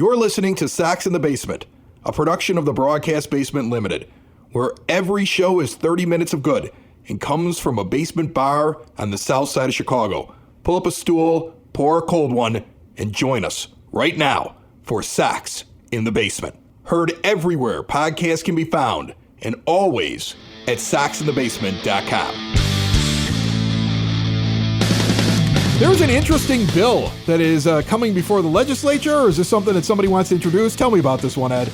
You're listening to Sox in the Basement, a production of the Broadcast Basement Limited, where every show is 30 minutes of good and comes from a basement bar on the south side of Chicago. Pull up a stool, pour a cold one, and join us right now for Sox in the Basement. Heard everywhere podcasts can be found, and always at soxinthebasement.com. There's an interesting bill that is coming before the legislature, or is this something that somebody wants to introduce? Tell me about this one, Ed.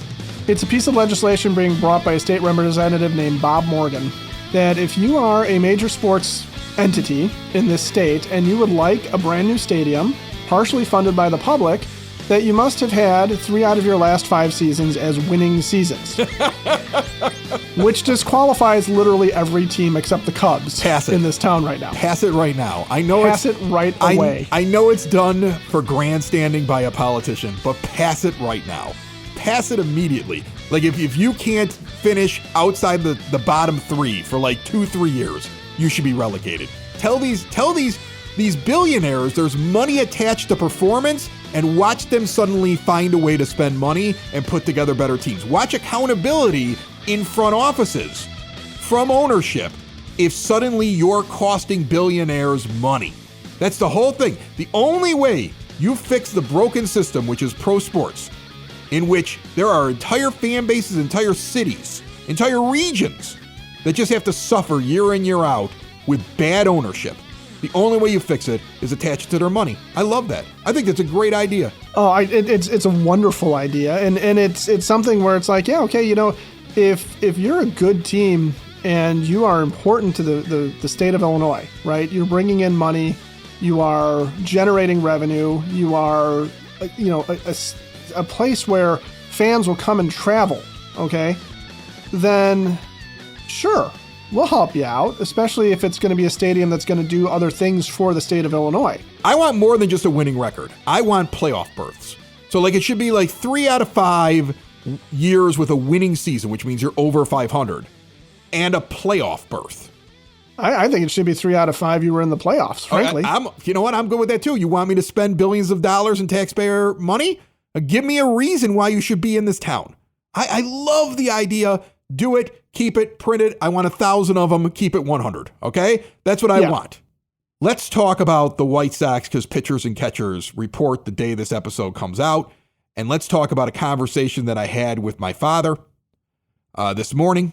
It's a piece of legislation being brought by a state representative named Bob Morgan, that if you are a major sports entity in this state and you would like a brand new stadium, partially funded by the public, that you must have had 3 out of your last 5 seasons as winning seasons. Which disqualifies literally every team except the Cubs in this town right now. Pass it right now. I know pass it right away. I know it's done for grandstanding by a politician, but pass it right now. Pass it immediately. Like if you can't finish outside the bottom 3 for like 2-3 years, you should be relegated. Tell these billionaires there's money attached to performance, and watch them suddenly find a way to spend money and put together better teams. Watch accountability in front offices from ownership if suddenly you're costing billionaires money. That's the whole thing. The only way you fix the broken system, which is pro sports, in which there are entire fan bases, entire cities, entire regions that just have to suffer year in, year out with bad ownership. The only way you fix it is attach it to their money. I love that. I think that's a great idea. Oh, it's a wonderful idea, and it's something where it's like, yeah, okay, you know, if you're a good team and you are important to the state of Illinois, right? You're bringing in money, you are generating revenue, you are, you know, a place where fans will come and travel, okay? Then, sure. We'll help you out, especially if it's going to be a stadium that's going to do other things for the state of Illinois. I want more than just a winning record. I want playoff berths. So like it should be like 3 out of 5 years with a winning season, which means you're over 500, and a playoff berth. I think it should be 3 out of 5 you were in the playoffs, frankly. You know what? I'm good with that too. You want me to spend billions of dollars in taxpayer money? Give me a reason why you should be in this town. I love the idea. Do it, keep it, print it. I want 1,000 of them. Keep it 100. Okay? That's what I want. Let's talk about the White Sox because pitchers and catchers report the day this episode comes out. And let's talk about a conversation that I had with my father this morning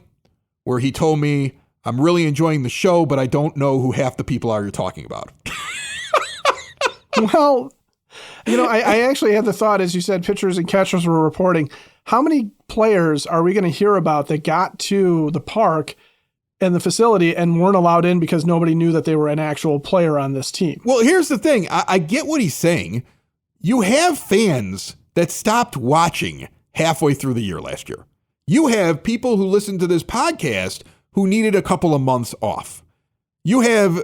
where he told me, I'm really enjoying the show, but I don't know who half the people are you're talking about. Well, you know, I actually had the thought, as you said, pitchers and catchers were reporting. How many players are we going to hear about that got to the park and the facility and weren't allowed in because nobody knew that they were an actual player on this team? Well, here's the thing. I get what he's saying. You have fans that stopped watching halfway through the year last year. You have people who listen to this podcast who needed a couple of months off. You have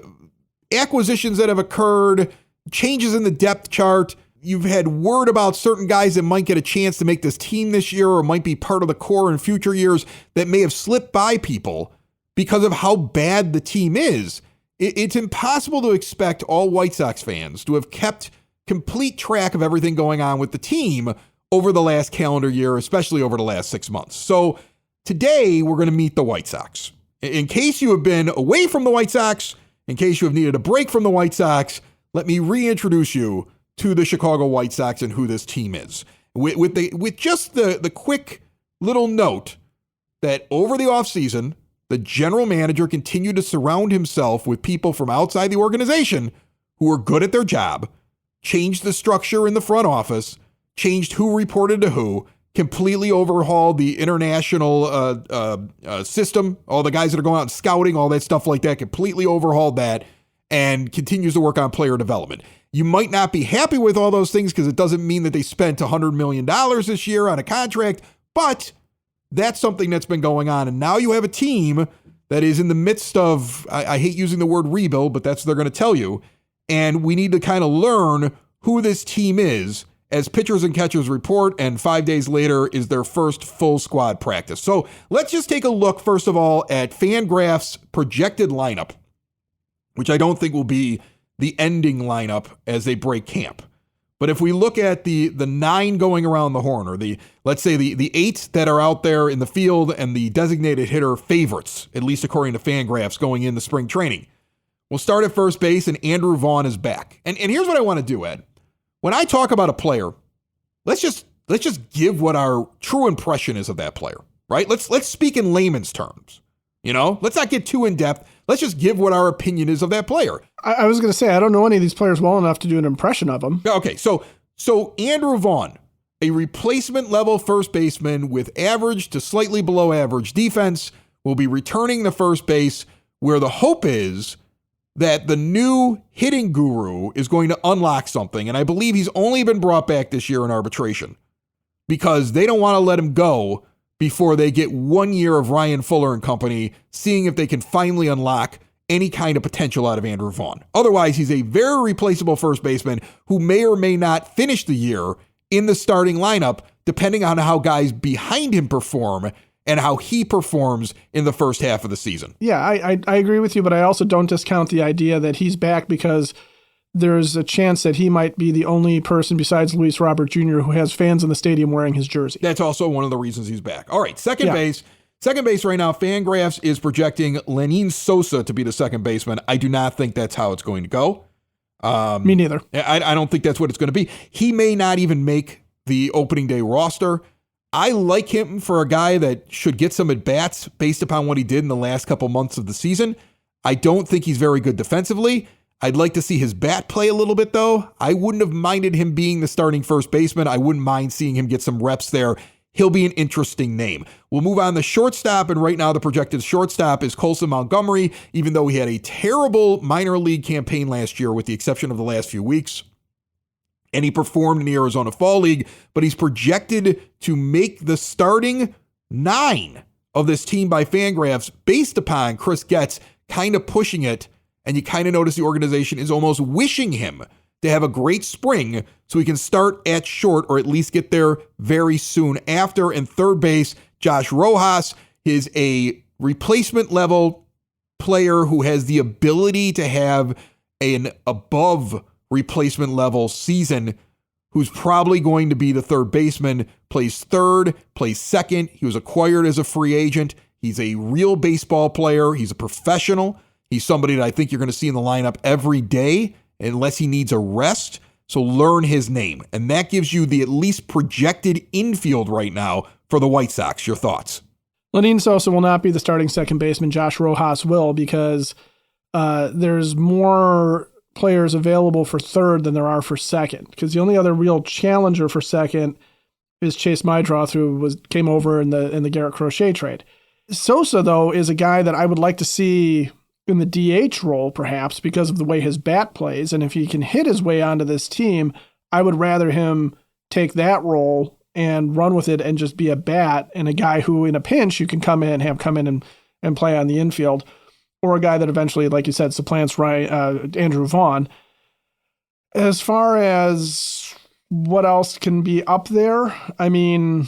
acquisitions that have occurred, changes in the depth chart. You've had word about certain guys that might get a chance to make this team this year or might be part of the core in future years that may have slipped by people because of how bad the team is. It's impossible to expect all White Sox fans to have kept complete track of everything going on with the team over the last calendar year, especially over the last 6 months. So today we're going to meet the White Sox. In case you have been away from the White Sox, in case you have needed a break from the White Sox, let me reintroduce you to the Chicago White Sox and who this team is. With just the quick little note that over the offseason, the general manager continued to surround himself with people from outside the organization who were good at their job, changed the structure in the front office, changed who reported to who, completely overhauled the international system, all the guys that are going out and scouting, all that stuff like that, completely overhauled that, and continues to work on player development. You might not be happy with all those things because it doesn't mean that they spent $100 million this year on a contract, but that's something that's been going on. And now you have a team that is in the midst of, I hate using the word rebuild, but that's what they're going to tell you. And we need to kind of learn who this team is as pitchers and catchers report, and 5 days later is their first full squad practice. So let's just take a look, first of all, at FanGraphs' projected lineup, which I don't think will be the ending lineup as they break camp. But if we look at the 9 going around the horn, or let's say the 8 that are out there in the field and the designated hitter favorites, at least according to Fangraphs going into spring training, we'll start at first base, and Andrew Vaughn is back. And here's what I want to do, Ed. When I talk about a player, let's just give what our true impression is of that player, right? Let's speak in layman's terms. Let's not get too in depth. Let's just give what our opinion is of that player. I was going to say, I don't know any of these players well enough to do an impression of them. Okay, so Andrew Vaughn, a replacement level first baseman with average to slightly below average defense, will be returning to first base, where the hope is that the new hitting guru is going to unlock something. And I believe he's only been brought back this year in arbitration because they don't want to let him go before they get 1 year of Ryan Fuller and company, seeing if they can finally unlock any kind of potential out of Andrew Vaughn. Otherwise, he's a very replaceable first baseman who may or may not finish the year in the starting lineup, depending on how guys behind him perform and how he performs in the first half of the season. Yeah, I agree with you, but I also don't discount the idea that he's back because there's a chance that he might be the only person besides Luis Robert Jr. who has fans in the stadium wearing his jersey. That's also one of the reasons he's back. All right, second base. Second base right now, Fangraphs is projecting Lenin Sosa to be the second baseman. I do not think that's how it's going to go. Me neither. I don't think that's what it's going to be. He may not even make the opening day roster. I like him for a guy that should get some at-bats based upon what he did in the last couple months of the season. I don't think he's very good defensively. I'd like to see his bat play a little bit, though. I wouldn't have minded him being the starting first baseman. I wouldn't mind seeing him get some reps there. He'll be an interesting name. We'll move on to shortstop, and right now the projected shortstop is Colson Montgomery, even though he had a terrible minor league campaign last year with the exception of the last few weeks. And he performed in the Arizona Fall League, but he's projected to make the starting 9 of this team by Fangraphs based upon Chris Getz kind of pushing it, and you kind of notice the organization is almost wishing him to have a great spring so he can start at short or at least get there very soon after. And third base, Josh Rojas is a replacement level player who has the ability to have an above replacement level season, who's probably going to be the third baseman, plays third, plays second. He was acquired as a free agent. He's a real baseball player. He's a professional. He's somebody that I think you're going to see in the lineup every day unless he needs a rest. So learn his name. And that gives you the at least projected infield right now for the White Sox. Your thoughts? Lenin Sosa will not be the starting second baseman. Josh Rojas will, because there's more players available for third than there are for second. Because the only other real challenger for second is Chase Mydroth, who came over in the Garrett Crochet trade. Sosa, though, is a guy that I would like to see in the DH role, perhaps, because of the way his bat plays. And if he can hit his way onto this team, I would rather him take that role and run with it and just be a bat and a guy who, in a pinch, you can come in and play on the infield, or a guy that eventually, like you said, supplants Andrew Vaughn. As far as what else can be up there, I mean,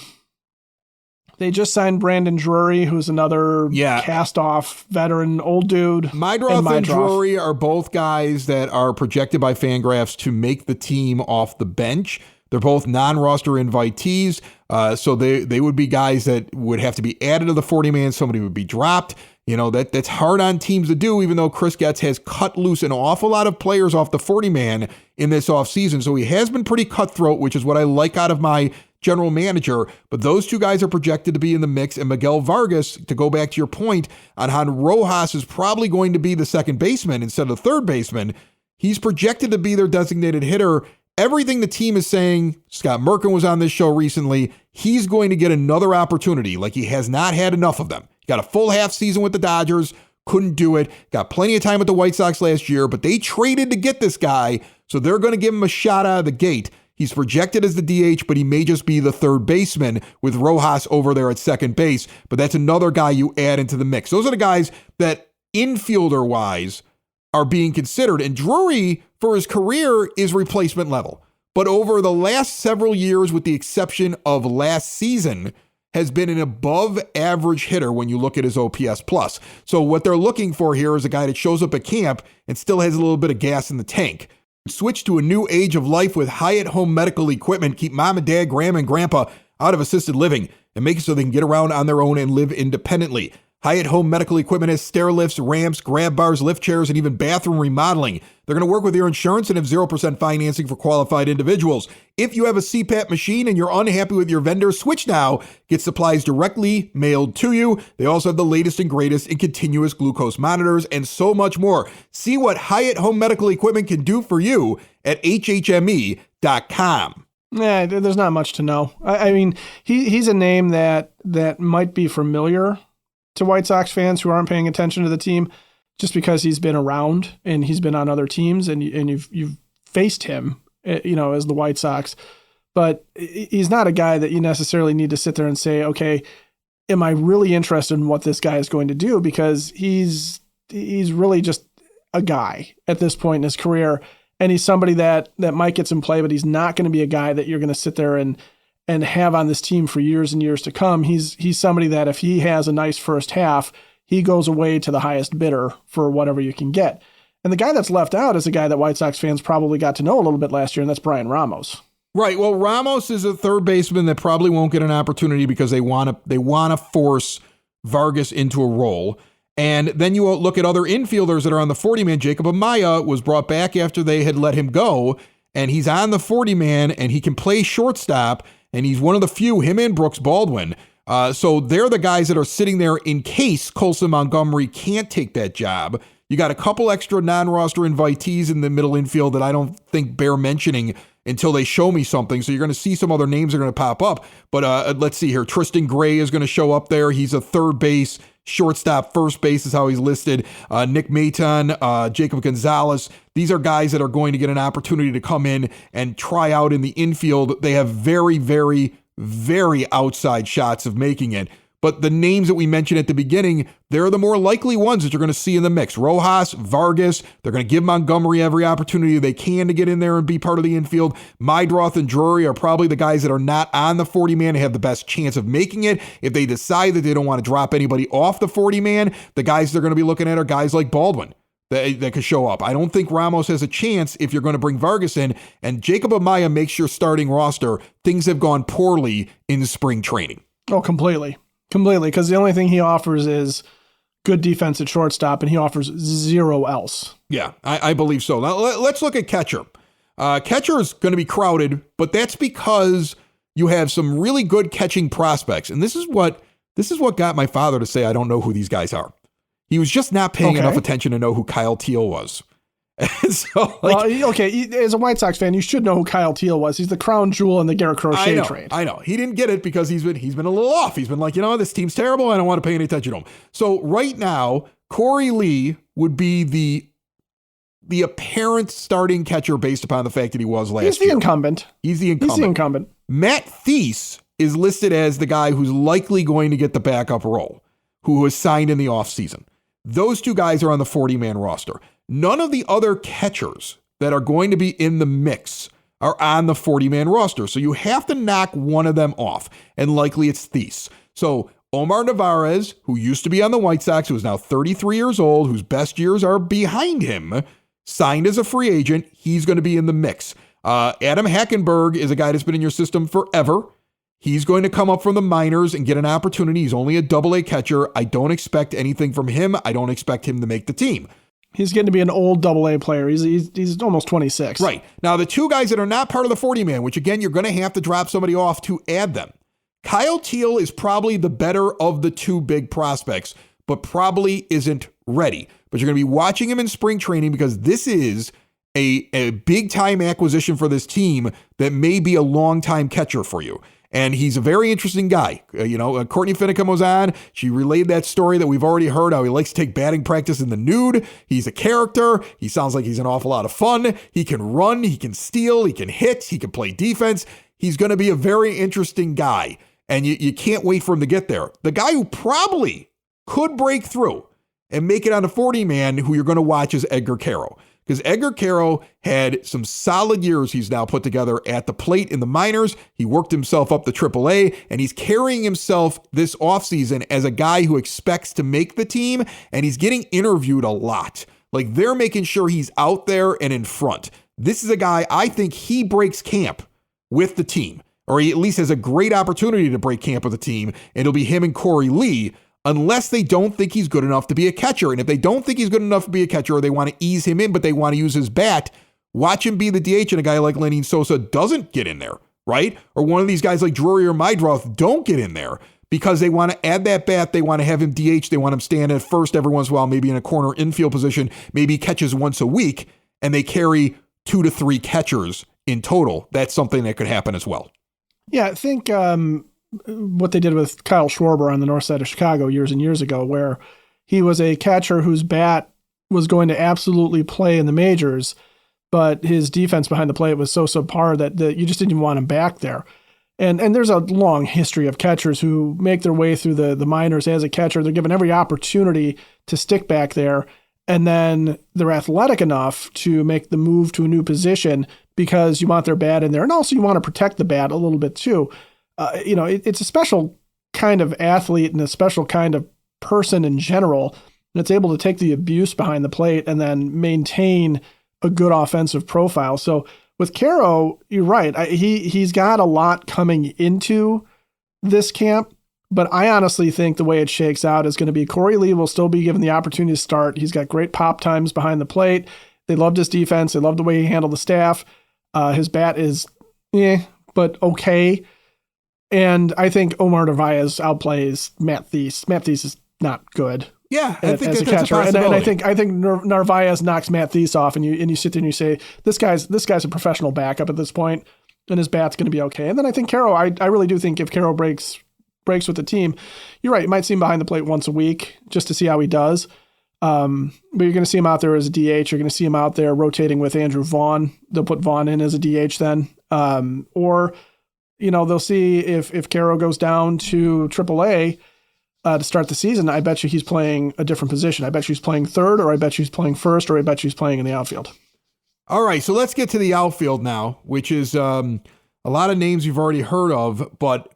they just signed Brandon Drury, who's another cast-off veteran, old dude. Mydroth and Drury are both guys that are projected by Fangraphs to make the team off the bench. They're both non-roster invitees, so they would be guys that would have to be added to the 40-man. Somebody would be dropped. You know, that's hard on teams to do, even though Chris Getz has cut loose an awful lot of players off the 40-man in this offseason. So he has been pretty cutthroat, which is what I like out of my general manager. But those two guys are projected to be in the mix. And Miguel Vargas, to go back to your point on how Rojas is probably going to be the second baseman instead of the third baseman, he's projected to be their designated hitter. Everything the team is saying, Scott Merkin was on this show recently, he's going to get another opportunity like he has not had enough of them. Got a full half season with the Dodgers, couldn't do it. Got plenty of time with the White Sox last year, but they traded to get this guy, so they're going to give him a shot out of the gate. He's projected as the DH, but he may just be the third baseman with Rojas over there at second base, but that's another guy you add into the mix. Those are the guys that infielder-wise are being considered, and Drury, for his career, is replacement level. But over the last several years, with the exception of last season, has been an above average hitter when you look at his OPS plus. So what they're looking for here is a guy that shows up at camp and still has a little bit of gas in the tank. Switch to a new age of life with Hyatt Home Medical Equipment. Keep mom and dad, grandma and grandpa out of assisted living and make it so they can get around on their own and live independently. Hyatt Home Medical Equipment has stair lifts, ramps, grab bars, lift chairs, and even bathroom remodeling. They're going to work with your insurance and have 0% financing for qualified individuals. If you have a CPAP machine and you're unhappy with your vendor, switch now. Get supplies directly mailed to you. They also have the latest and greatest in continuous glucose monitors and so much more. See what Hyatt Home Medical Equipment can do for you at hhme.com. Yeah, there's not much to know. I mean, he's a name that might be familiar to White Sox fans who aren't paying attention to the team, just because he's been around and he's been on other teams and you've faced him, as the White Sox. But he's not a guy that you necessarily need to sit there and say, okay, am I really interested in what this guy is going to do? Because he's really just a guy at this point in his career. And he's somebody that might get some play, but he's not going to be a guy that you're going to sit there and have on this team for years and years to come. He's somebody that if he has a nice first half, he goes away to the highest bidder for whatever you can get. And the guy that's left out is a guy that White Sox fans probably got to know a little bit last year, and that's Brian Ramos. Right. Well, Ramos is a third baseman that probably won't get an opportunity because they want to force Vargas into a role. And then you look at other infielders that are on the 40-man. Jacob Amaya was brought back after they had let him go, and he's on the 40-man, and he can play shortstop, and he's one of the few, him and Brooks Baldwin. So they're the guys that are sitting there in case Colson Montgomery can't take that job. You got a couple extra non-roster invitees in the middle infield that I don't think bear mentioning until they show me something. So you're going to see some other names are going to pop up. But let's see here. Tristan Gray is going to show up there. He's a third base, shortstop, first base is how he's listed. Nick Maton, Jacob Gonzalez. These are guys that are going to get an opportunity to come in and try out in the infield. They have very, very, very outside shots of making it. But the names that we mentioned at the beginning, they're the more likely ones that you're going to see in the mix. Rojas, Vargas, they're going to give Montgomery every opportunity they can to get in there and be part of the infield. Mydroth and Drury are probably the guys that are not on the 40-man and have the best chance of making it. If they decide that they don't want to drop anybody off the 40-man, the guys they're going to be looking at are guys like Baldwin that could show up. I don't think Ramos has a chance if you're going to bring Vargas in. And Jacob Amaya makes your starting roster. Things have gone poorly in spring training. Oh, completely. Because the only thing he offers is good defense at shortstop, and he offers zero else. Yeah, I believe so. Now, let's look at catcher. Catcher is going to be crowded, but that's because you have some really good catching prospects. And this is what got my father to say, I don't know who these guys are. He was just not paying enough attention to know who Kyle Teal was. So, as a White Sox fan, you should know who Kyle Teal was. He's the crown jewel in the Garrett Crochet trade. I know. He didn't get it because he's been a little off. He's been like, this team's terrible. I don't want to pay any attention to him. So right now, Corey Lee would be the apparent starting catcher based upon the fact that he was last year. He's the incumbent. He's the incumbent. Matt Thies is listed as the guy who's likely going to get the backup role, who was signed in the offseason. Those two guys are on the 40-man roster. None of the other catchers that are going to be in the mix are on the 40-man roster. So you have to knock one of them off, and likely it's Thies. So Omar Narvaez, who used to be on the White Sox, who is now 33 years old, whose best years are behind him, signed as a free agent. He's going to be in the mix. Adam Hackenberg is a guy that's been in your system forever. He's going to come up from the minors and get an opportunity. He's only a double-A catcher. I don't expect anything from him. I don't expect him to make the team. He's getting to be an old double-A player. He's almost 26. Right. Now, the two guys that are not part of the 40-man, which, again, you're going to have to drop somebody off to add them. Kyle Teal is probably the better of the two big prospects, but probably isn't ready. But you're going to be watching him in spring training because this is a big-time acquisition for this team that may be a long-time catcher for you. And he's a very interesting guy. Courtney Finicum was on. She relayed that story that we've already heard, how he likes to take batting practice in the nude. He's a character. He sounds like he's an awful lot of fun. He can run. He can steal. He can hit. He can play defense. He's going to be a very interesting guy. And you can't wait for him to get there. The guy who probably could break through and make it on a 40-man who you're going to watch is Edgar Caro. Because Edgar Caro had some solid years he's now put together at the plate in the minors. He worked himself up to AAA, and he's carrying himself this offseason as a guy who expects to make the team, and he's getting interviewed a lot. Like, they're making sure he's out there and in front. This is a guy, I think he breaks camp with the team, or he at least has a great opportunity to break camp with the team, and it'll be him and Corey Lee, unless they don't think he's good enough to be a catcher. And if they don't think he's good enough to be a catcher, or they want to ease him in, but they want to use his bat, watch him be the DH, and a guy like Lenyn Sosa doesn't get in there, right? Or one of these guys like Drury or Mydroth don't get in there because they want to add that bat. They want to have him DH. They want him stand at first every once in a while, maybe in a corner infield position, maybe catches once a week, and they carry 2 to 3 catchers in total. That's something that could happen as well. Yeah, I think what they did with Kyle Schwarber on the north side of Chicago years and years ago, where he was a catcher whose bat was going to absolutely play in the majors, but his defense behind the plate was so subpar that you just didn't even want him back there. And there's a long history of catchers who make their way through the minors as a catcher. They're given every opportunity to stick back there, and then they're athletic enough to make the move to a new position because you want their bat in there. And also you want to protect the bat a little bit too. It's a special kind of athlete and a special kind of person in general that's able to take the abuse behind the plate and then maintain a good offensive profile. So with Caro, you're right. He's got a lot coming into this camp, but I honestly think the way it shakes out is going to be Corey Lee will still be given the opportunity to start. He's got great pop times behind the plate. They loved his defense. They loved the way he handled the staff. His bat is but okay. And I think Omar Narvaez outplays Matt Thies. Matt Thies is not good. Yeah, I think that's a catcher. possibility. And I think Narvaez knocks Matt Thies off, and you sit there and you say, this guy's a professional backup at this point, and his bat's going to be okay. And then I think Caro, I really do think if Caro breaks with the team, you're right, you might see him behind the plate once a week just to see how he does. But you're going to see him out there as a DH. You're going to see him out there rotating with Andrew Vaughn. They'll put Vaughn in as a DH then. Or they'll see if Caro goes down to AAA to start the season. I bet you he's playing a different position. I bet you he's playing third, or I bet you he's playing first, or I bet you he's playing in the outfield. All right, so let's get to the outfield now, which is a lot of names you've already heard of, but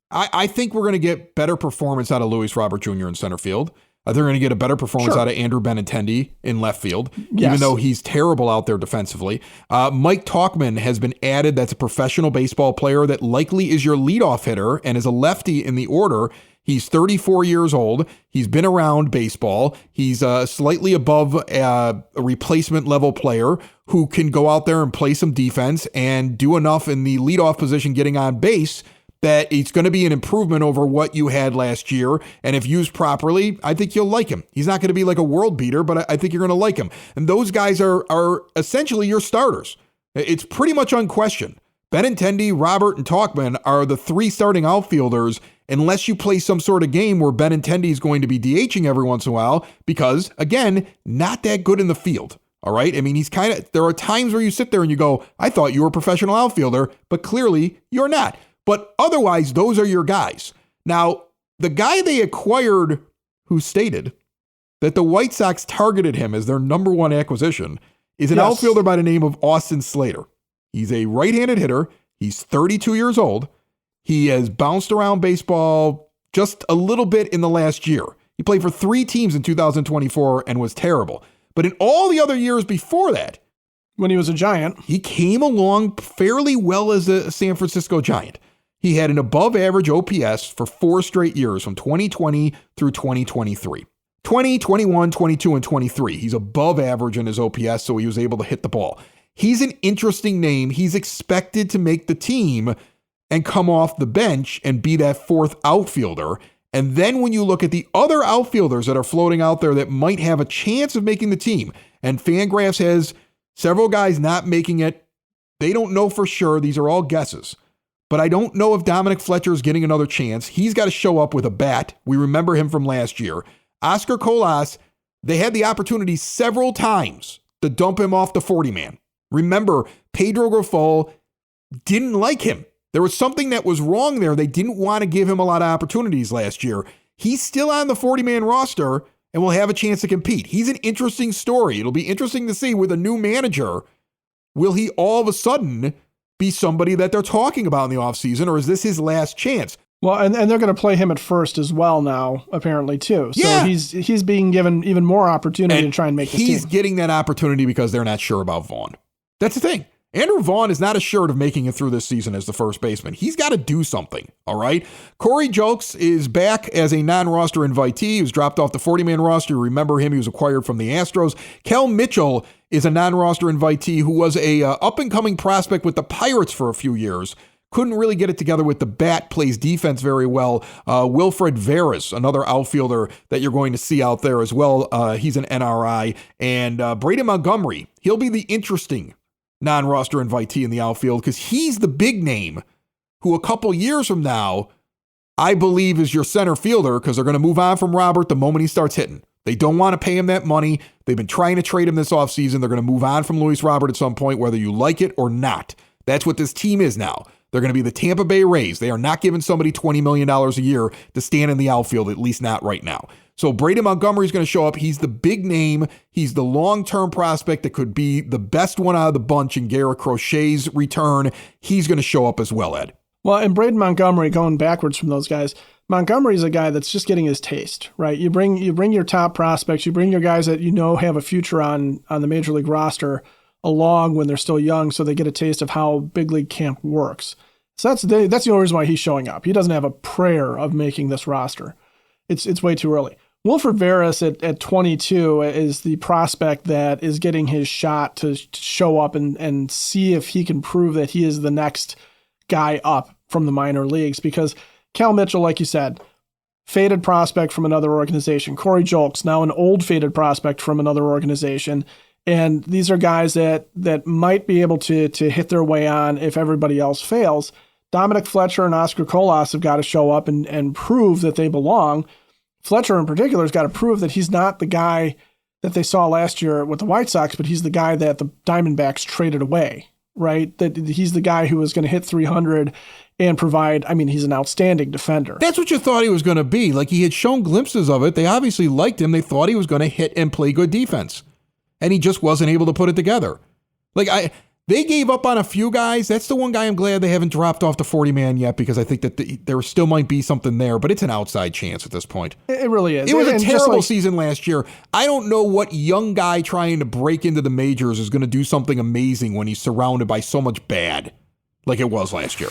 I think we're going to get better performance out of Luis Robert Jr. in center field. They're going to get a better performance out of Andrew Benintendi in left field, even though he's terrible out there defensively. Mike Tauchman has been added. That's a professional baseball player that likely is your leadoff hitter and is a lefty in the order. He's 34 years old. He's been around baseball. He's slightly above a replacement level player who can go out there and play some defense and do enough in the leadoff position getting on base that it's going to be an improvement over what you had last year. And if used properly, I think you'll like him. He's not going to be like a world beater, but I think you're going to like him. And those guys are essentially your starters. It's pretty much unquestioned. Benintendi, Robert, and Tauchman are the 3 starting outfielders unless you play some sort of game where Benintendi is going to be DHing every once in a while because, again, not that good in the field. All right? I mean, there are times where you sit there and you go, I thought you were a professional outfielder, but clearly you're not. But otherwise, those are your guys. Now, the guy they acquired who stated that the White Sox targeted him as their number 1 acquisition is an outfielder by the name of Austin Slater. He's a right-handed hitter. He's 32 years old. He has bounced around baseball just a little bit in the last year. He played for 3 teams in 2024 and was terrible. But in all the other years before that, when he was a Giant, he came along fairly well as a San Francisco Giant. He had an above-average OPS for 4 straight years from 2020 through 2023. 20, 21, 22, and 23. He's above average in his OPS, so he was able to hit the ball. He's an interesting name. He's expected to make the team and come off the bench and be that 4th outfielder. And then when you look at the other outfielders that are floating out there that might have a chance of making the team, and Fangraphs has several guys not making it, they don't know for sure. These are all guesses. But I don't know if Dominic Fletcher is getting another chance. He's got to show up with a bat. We remember him from last year. Oscar Colas, they had the opportunity several times to dump him off the 40-man. Remember, Pedro Grifol didn't like him. There was something that was wrong there. They didn't want to give him a lot of opportunities last year. He's still on the 40-man roster and will have a chance to compete. He's an interesting story. It'll be interesting to see with a new manager, will he all of a sudden be somebody that they're talking about in the offseason, or is this his last chance? Well, and they're going to play him at first as well now, apparently, too. So he's being given even more opportunity to try and make this team. He's getting that opportunity because they're not sure about Vaughn. That's the thing. Andrew Vaughn is not assured of making it through this season as the first baseman. He's got to do something, all right? Corey Julks is back as a non-roster invitee. He was dropped off the 40-man roster. You remember him. He was acquired from the Astros. Kel Mitchell is a non-roster invitee who was a up-and-coming prospect with the Pirates for a few years. Couldn't really get it together with the bat, plays defense very well. Wilfred Veras, another outfielder that you're going to see out there as well. He's an NRI. And Braden Montgomery, he'll be the interesting non-roster invitee in the outfield because he's the big name who a couple years from now, I believe is your center fielder because they're going to move on from Robert the moment he starts hitting. They don't want to pay him that money. They've been trying to trade him this offseason. They're going to move on from Luis Robert at some point, whether you like it or not. That's what this team is now. They're going to be the Tampa Bay Rays. They are not giving somebody $20 million a year to stand in the outfield, at least not right now. So Braden Montgomery is going to show up. He's the big name. He's the long-term prospect that could be the best one out of the bunch in Garrett Crochet's return. He's going to show up as well, Ed. Well, and Braden Montgomery, going backwards from those guys, Montgomery's a guy that's just getting his taste, right? You bring your top prospects, you bring your guys that you know have a future on the major league roster along when they're still young, so they get a taste of how big league camp works. So that's the only reason why he's showing up. He doesn't have a prayer of making this roster. It's way too early. Wilfred Veras at 22 is the prospect that is getting his shot to show up and see if he can prove that he is the next guy up from the minor leagues, because Cal Mitchell, like you said, faded prospect from another organization. Corey Julks, now an old faded prospect from another organization. And these are guys that might be able to hit their way on if everybody else fails. Dominic Fletcher and Oscar Colas have got to show up and prove that they belong. Fletcher in particular has got to prove that he's not the guy that they saw last year with the White Sox, but he's the guy that the Diamondbacks traded away, right? That he's the guy who was going to hit 300 and provide, he's an outstanding defender. That's what you thought he was going to be. Like, he had shown glimpses of it. They obviously liked him. They thought he was going to hit and play good defense. And he just wasn't able to put it together. They gave up on a few guys. That's the one guy I'm glad they haven't dropped off the 40-man yet, because I think that there still might be something there, but it's an outside chance at this point. It really is. It was a terrible season last year. I don't know what young guy trying to break into the majors is going to do something amazing when he's surrounded by so much bad like it was last year.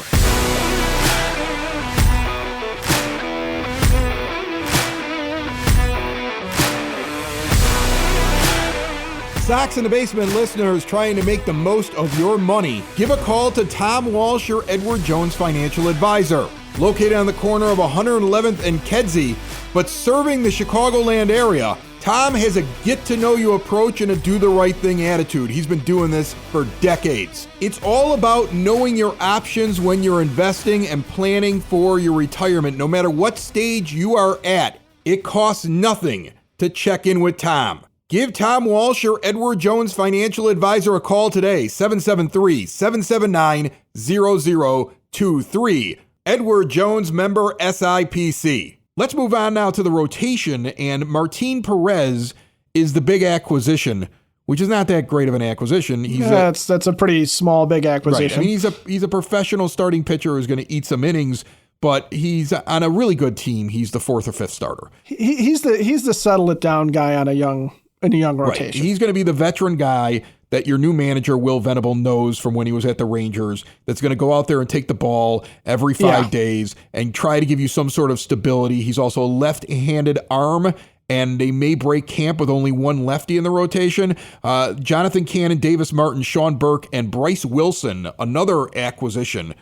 Sox in the Basement listeners trying to make the most of your money, give a call to Tom Walsh, your Edward Jones financial advisor. Located on the corner of 111th and Kedzie, but serving the Chicagoland area, Tom has a get-to-know-you approach and a do-the-right-thing attitude. He's been doing this for decades. It's all about knowing your options when you're investing and planning for your retirement. No matter what stage you are at, it costs nothing to check in with Tom. Give Tom Walsh, your Edward Jones financial advisor, a call today, 773-779-0023. Edward Jones, member SIPC. Let's move on now to the rotation, and Martin Perez is the big acquisition, which is not that great of an acquisition. That's a pretty small, big acquisition. Right. He's a professional starting pitcher who's going to eat some innings, but he's on a really good team. He's the fourth or fifth starter. He's the settle it down guy on a young rotation. Right. He's going to be the veteran guy that your new manager, Will Venable, knows from when he was at the Rangers, that's going to go out there and take the ball every 5 days and try to give you some sort of stability. He's also a left-handed arm, and they may break camp with only one lefty in the rotation. Jonathan Cannon, Davis Martin, Sean Burke, and Bryce Wilson, another acquisition,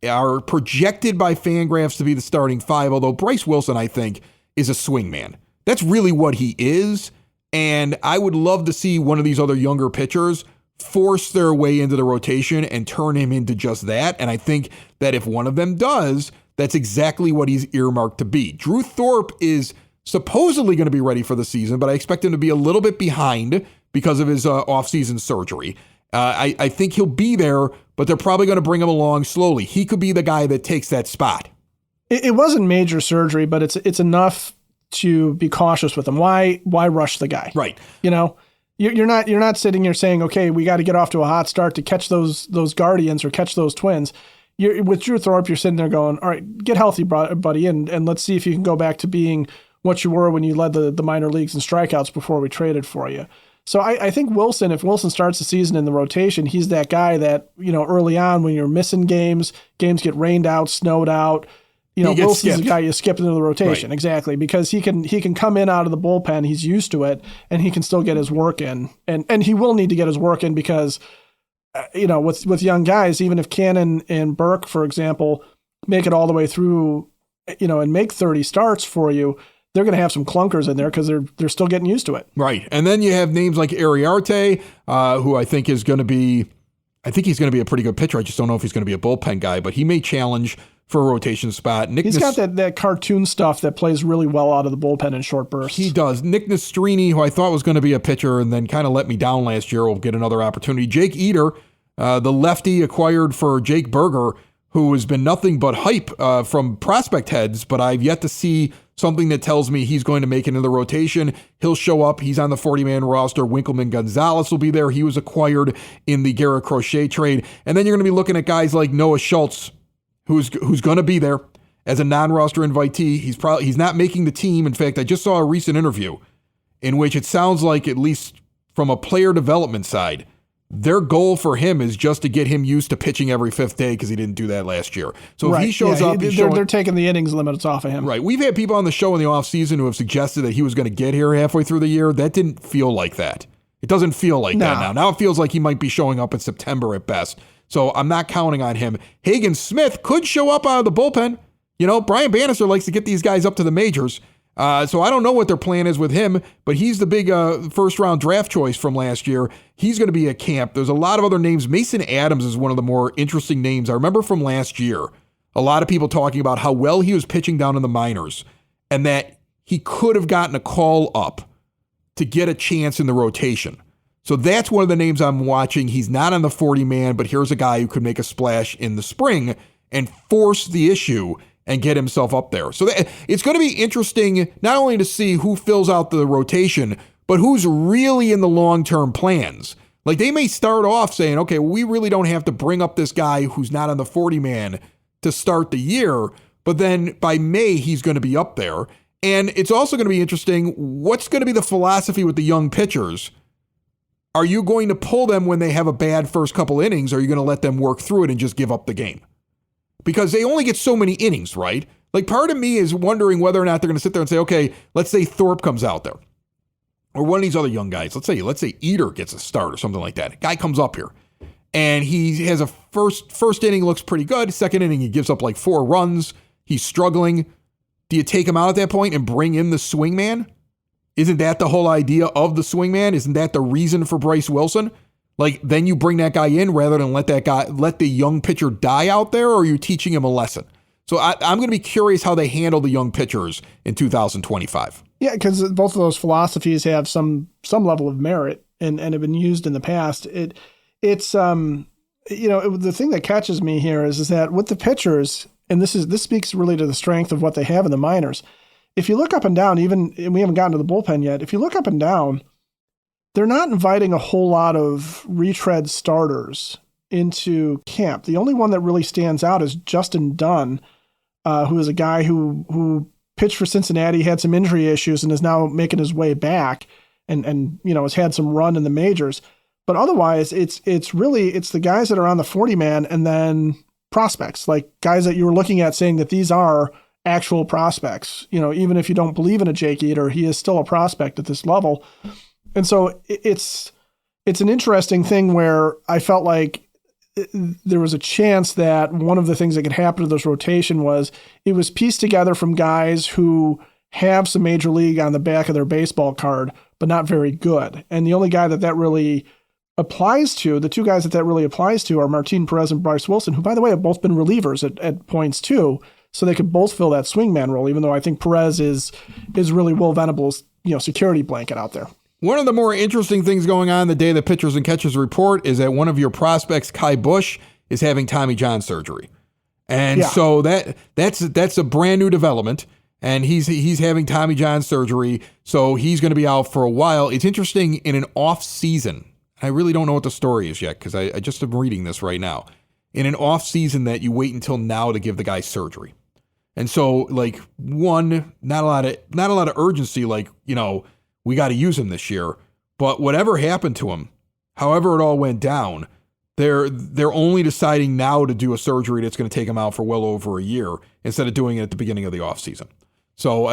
are projected by Fangraphs to be the starting five, although Bryce Wilson, I think, is a swing man. That's really what he is. And I would love to see one of these other younger pitchers force their way into the rotation and turn him into just that. And I think that if one of them does, that's exactly what he's earmarked to be. Drew Thorpe is supposedly going to be ready for the season, but I expect him to be a little bit behind because of his offseason surgery. I think he'll be there, but they're probably going to bring him along slowly. He could be the guy that takes that spot. It wasn't major surgery, but it's enough to be cautious with him. Why rush the guy? Right. You're not sitting here saying, okay, we got to get off to a hot start to catch those Guardians or catch those Twins. With Drew Thorpe, you're sitting there going, all right, get healthy, buddy, and let's see if you can go back to being what you were when you led the minor leagues in strikeouts before we traded for you. So I think Wilson, if Wilson starts the season in the rotation, he's that guy that, early on when you're missing games get rained out, snowed out, Wilson's the guy you skip into the rotation. Right. Exactly. Because he can come in out of the bullpen. He's used to it and he can still get his work in. And he will need to get his work in because, with young guys, even if Cannon and Burke, for example, make it all the way through, and make 30 starts for you, they're going to have some clunkers in there because they're still getting used to it. Right. And then you have names like Ariarte, who I think he's going to be a pretty good pitcher. I just don't know if he's going to be a bullpen guy, but he may challenge for a rotation spot. He's got that cartoon stuff that plays really well out of the bullpen in short bursts. He does. Nick Nastrini, who I thought was going to be a pitcher and then kind of let me down last year, will get another opportunity. Jake Eder, the lefty acquired for Jake Berger, who has been nothing but hype from prospect heads, but I've yet to see something that tells me he's going to make it into the rotation. He'll show up. He's on the 40-man roster. Winkelman Gonzalez will be there. He was acquired in the Garrett Crochet trade. And then you're going to be looking at guys like Noah Schultz, who's going to be there as a non-roster invitee. He's not making the team. In fact, I just saw a recent interview in which it sounds like, at least from a player development side, their goal for him is just to get him used to pitching every fifth day because he didn't do that last year. So if he shows up, they're taking the innings limits off of him. Right. We've had people on the show in the offseason who have suggested that he was going to get here halfway through the year. That didn't feel like that. It doesn't feel like that now. Now it feels like he might be showing up in September at best. So I'm not counting on him. Hagen Smith could show up out of the bullpen. Brian Bannister likes to get these guys up to the majors. So I don't know what their plan is with him, but he's the big first-round draft choice from last year. He's going to be at camp. There's a lot of other names. Mason Adams is one of the more interesting names. I remember from last year, a lot of people talking about how well he was pitching down in the minors and that he could have gotten a call up to get a chance in the rotation. So that's one of the names I'm watching. He's not on the 40-man, but here's a guy who could make a splash in the spring and force the issue and get himself up there. So it's going to be interesting not only to see who fills out the rotation, but who's really in the long-term plans. Like they may start off saying, okay, we really don't have to bring up this guy who's not on the 40-man to start the year, but then by May, he's going to be up there. And it's also going to be interesting, what's going to be the philosophy with the young pitchers? Are you going to pull them when they have a bad first couple innings, or are you going to let them work through it and just give up the game? Because they only get so many innings, right? Like part of me is wondering whether or not they're going to sit there and say, okay, let's say Thorpe comes out there. Or one of these other young guys. Let's say Eder gets a start or something like that. A guy comes up here and he has a first inning looks pretty good. Second inning, he gives up like 4 runs. He's struggling. Do you take him out at that point and bring in the swingman? Isn't that the whole idea of the swingman? Isn't that the reason for Bryce Wilson? Like, then you bring that guy in rather than let the young pitcher die out there, or are you teaching him a lesson? So I'm going to be curious how they handle the young pitchers in 2025. Yeah, because both of those philosophies have some level of merit and have been used in the past. The thing that catches me here is that with the pitchers, and this speaks really to the strength of what they have in the minors. If you look up and down, and we haven't gotten to the bullpen yet, if you look up and down, they're not inviting a whole lot of retread starters into camp. The only one that really stands out is Justin Dunn, who is a guy who pitched for Cincinnati, had some injury issues, and is now making his way back, and has had some run in the majors. But otherwise, it's the guys that are on the 40-man, and then prospects, like guys that you were looking at saying that these are actual prospects. Even if you don't believe in a Jake Eder, he is still a prospect at this level. And so it's an interesting thing where I felt like there was a chance that one of the things that could happen to this rotation was it was pieced together from guys who have some major league on the back of their baseball card, but not very good. And the only guy that really applies to, the two guys that really applies to are Martin Perez and Bryce Wilson, who, by the way, have both been relievers at points too. So they could both fill that swingman role, even though I think Perez is really Will Venable's security blanket out there. One of the more interesting things going on the day the pitchers and catchers report is that one of your prospects, Kai Bush, is having Tommy John surgery. And so that's a brand new development. And he's having Tommy John surgery. So he's going to be out for a while. It's interesting in an off season. I really don't know what the story is yet because I just am reading this right now. In an off season that you wait until now to give the guy surgery. And so not a lot of urgency, we got to use him this year. But whatever happened to him, however it all went down, they're only deciding now to do a surgery that's going to take him out for well over a year instead of doing it at the beginning of the offseason. So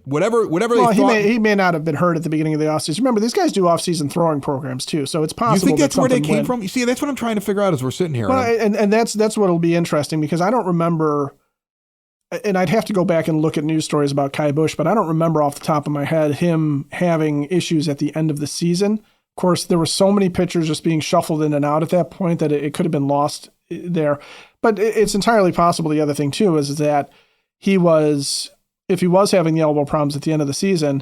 whatever they thought, he may not have been hurt at the beginning of the offseason. Remember, these guys do offseason throwing programs too, so it's possible. You think that's where they came from? You see, that's what I'm trying to figure out as we're sitting here. Well, and that's what'll be interesting, because I don't remember, and I'd have to go back and look at news stories about Kai Bush, but I don't remember off the top of my head him having issues at the end of the season. Of course, there were so many pitchers just being shuffled in and out at that point that it could have been lost there. But it's entirely possible. The other thing too is that if he was having the elbow problems at the end of the season,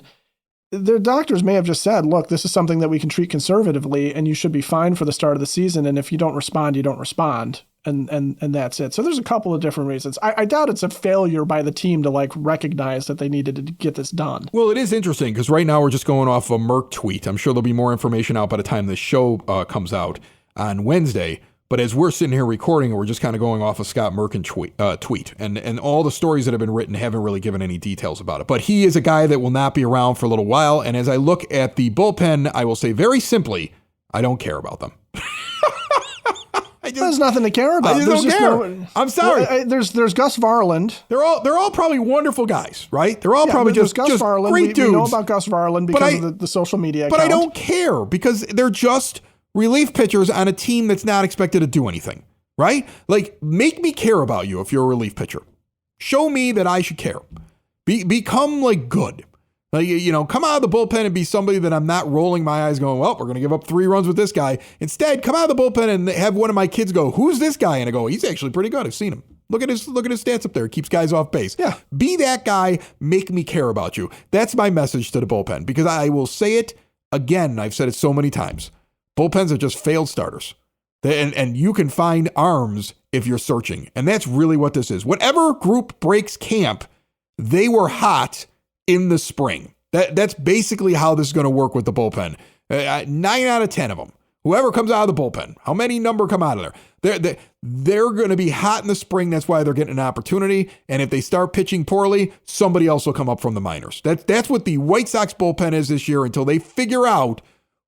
their doctors may have just said, look, this is something that we can treat conservatively and you should be fine for the start of the season. And if you don't respond, you don't respond. And that's it. So there's a couple of different reasons. I doubt it's a failure by the team to recognize that they needed to get this done. Well, it is interesting because right now we're just going off a Merck tweet. I'm sure there'll be more information out by the time this show comes out on Wednesday. But as we're sitting here recording, we're just kind of going off a Scott Merkin tweet. And all the stories that have been written haven't really given any details about it. But he is a guy that will not be around for a little while. And as I look at the bullpen, I will say very simply, I don't care about them. There's nothing to care about. I just don't care. I'm sorry. There's Gus Varland. They're all probably wonderful guys, right? They're all probably just Varland. Great dudes. We know about Gus Varland because of the social media account. But I don't care because they're just relief pitchers on a team that's not expected to do anything, right? Make me care about you if you're a relief pitcher. Show me that I should care. Become good. Come out of the bullpen and be somebody that I'm not rolling my eyes going, well, we're going to give up 3 runs with this guy. Instead, come out of the bullpen and have one of my kids go, who's this guy? And I go, he's actually pretty good. I've seen him. Look at his stats up there. He keeps guys off base. Yeah. Be that guy. Make me care about you. That's my message to the bullpen, because I will say it again. I've said it so many times. Bullpens are just failed starters. And you can find arms if you're searching. And that's really what this is. Whatever group breaks camp, they were hot in the spring. That's basically how this is going to work with the bullpen. 9 out of 10 of them. Whoever comes out of the bullpen, how many number come out of there? They're going to be hot in the spring. That's why they're getting an opportunity. And if they start pitching poorly, somebody else will come up from the minors. That's what the White Sox bullpen is this year until they figure out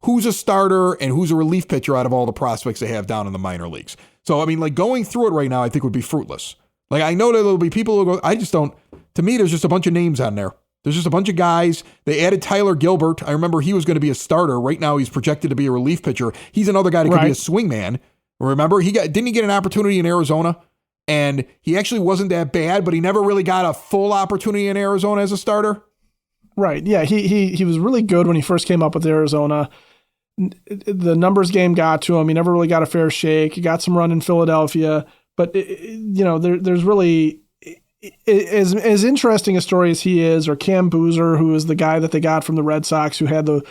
who's a starter and who's a relief pitcher out of all the prospects they have down in the minor leagues. So, going through it right now, I think would be fruitless. I know that there'll be people who go, to me, there's just a bunch of names on there. There's just a bunch of guys. They added Tyler Gilbert. I remember he was going to be a starter. Right now, he's projected to be a relief pitcher. He's another guy that could be a swingman. Remember, didn't he get an opportunity in Arizona? And he actually wasn't that bad, but he never really got a full opportunity in Arizona as a starter. Right. Yeah. He was really good when he first came up with Arizona. The numbers game got to him. He never really got a fair shake. He got some run in Philadelphia, but there's really, as interesting a story as he is, or Cam Boozer, who is the guy that they got from the Red Sox, who had the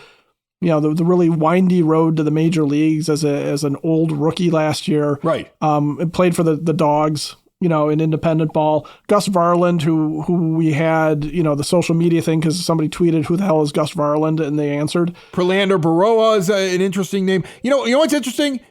really windy road to the major leagues as an old rookie last year. Right. And played for the Dogs, in independent ball. Gus Varland, who we had, the social media thing, because somebody tweeted, who the hell is Gus Varland? And they answered. Prelander Baroa is an interesting name. You know what's interesting?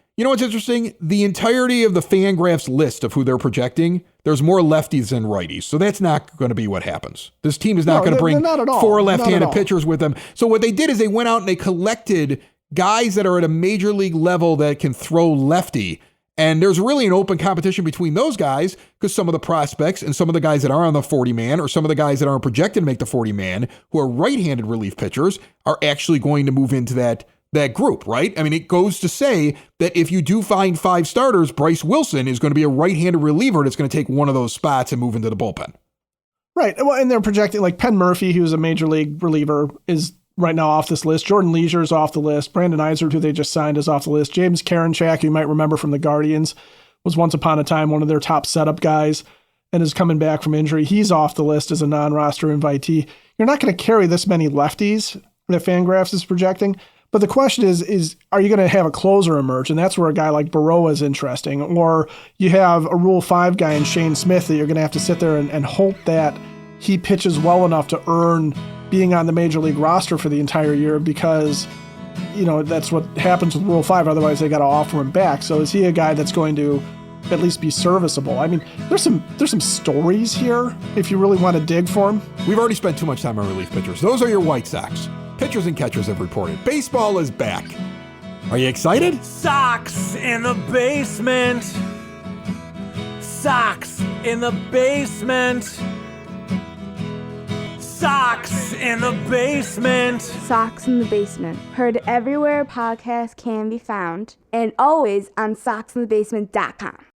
The entirety of the Fangraphs list of who they're projecting, there's more lefties than righties. So that's not going to be what happens. This team is not going to bring 4 left-handed pitchers with them. So what they did is they went out and they collected guys that are at a major league level that can throw lefty. And there's really an open competition between those guys, because some of the prospects and some of the guys that are on the 40-man, or some of the guys that aren't projected to make the 40-man, who are right-handed relief pitchers, are actually going to move into that group, right? I mean, it goes to say that if you do find 5 starters, Bryce Wilson is going to be a right-handed reliever that's going to take one of those spots and move into the bullpen. Right. Well, and they're projecting Penn Murphy, who's a major league reliever, is right now off this list. Jordan Leisure is off the list. Brandon Eisert, who they just signed, is off the list. James Karinchak, you might remember from the Guardians, was once upon a time one of their top setup guys and is coming back from injury. He's off the list as a non-roster invitee. You're not going to carry this many lefties that Fangraphs is projecting. But the question is are you going to have a closer emerge? And that's where a guy like Baroa is interesting. Or you have a Rule 5 guy in Shane Smith that you're going to have to sit there and hope that he pitches well enough to earn being on the major league roster for the entire year, because, that's what happens with Rule 5. Otherwise, they got to offer him back. So is he a guy that's going to at least be serviceable? I mean, there's some stories here if you really want to dig for him. We've already spent too much time on relief pitchers. Those are your White Sox. Pitchers and catchers have reported. Baseball is back. Are you excited? Sox in the basement. Sox in the basement. Sox in the basement. Sox in the Basement. Heard everywhere podcasts can be found and always on soxinthebasement.com.